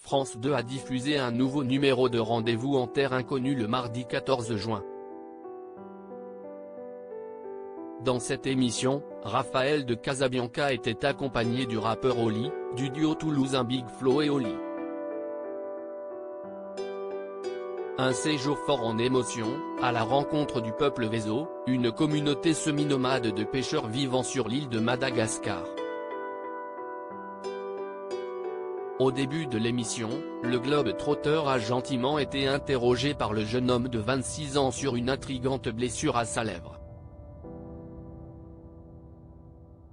France 2 a diffusé un nouveau numéro de Rendez-vous en terre inconnue le mardi 14 juin. Dans cette émission, Raphaël de Casabianca était accompagné du rappeur Oli, du duo toulousain Big Flo et Oli. Un séjour fort en émotion, à la rencontre du peuple Vezo, une communauté semi-nomade de pêcheurs vivant sur l'île de Madagascar. Au début de l'émission, le globe-trotteur a gentiment été interrogé par le jeune homme de 26 ans sur une intrigante blessure à sa lèvre.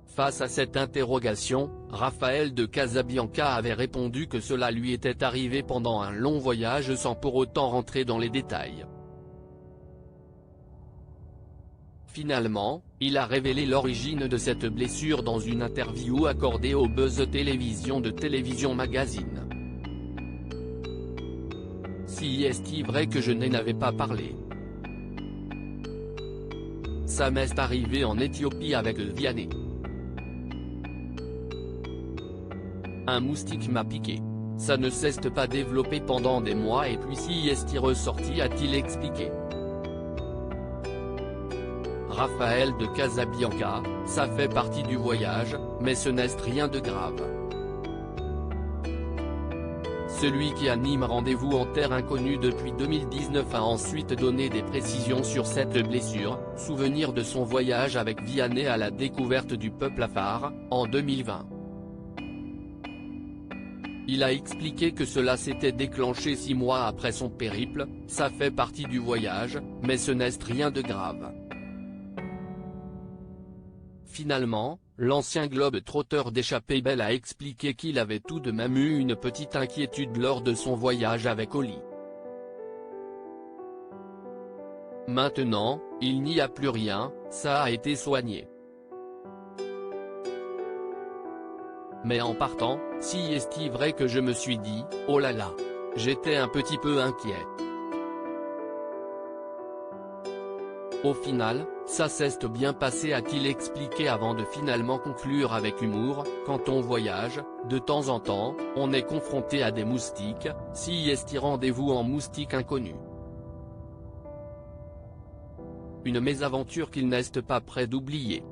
Face à cette interrogation, Raphaël de Casabianca avait répondu que cela lui était arrivé pendant un long voyage sans pour autant rentrer dans les détails. Finalement, il a révélé l'origine de cette blessure dans une interview accordée au Buzz Télévision de Télévision Magazine. Si est-il vrai que je n'en avais pas parlé? Ça m'est arrivé en Éthiopie avec Vianney. Un moustique m'a piqué. Ça ne s'est pas développé pendant des mois et puis si est-il ressorti, a-t-il expliqué. Raphaël de Casabianca, ça fait partie du voyage, mais ce n'est rien de grave. Celui qui anime Rendez-vous en terre inconnue depuis 2019 a ensuite donné des précisions sur cette blessure, souvenir de son voyage avec Vianney à la découverte du peuple Afar, en 2020. Il a expliqué que cela s'était déclenché 6 mois après son périple, ça fait partie du voyage, mais ce n'est rien de grave. Finalement, l'ancien globe-trotteur d'échappée belle a expliqué qu'il avait tout de même eu une petite inquiétude lors de son voyage avec Oli. Maintenant, il n'y a plus rien, ça a été soigné. Mais en partant, si est-il vrai que je me suis dit, oh là là. J'étais un petit peu inquiet. Au final, ça s'est bien passé, a-t-il expliqué avant de finalement conclure avec humour, quand on voyage, de temps en temps, on est confronté à des moustiques, si est-il rendez-vous en moustique inconnu. Une mésaventure qu'il n'est pas prêt d'oublier.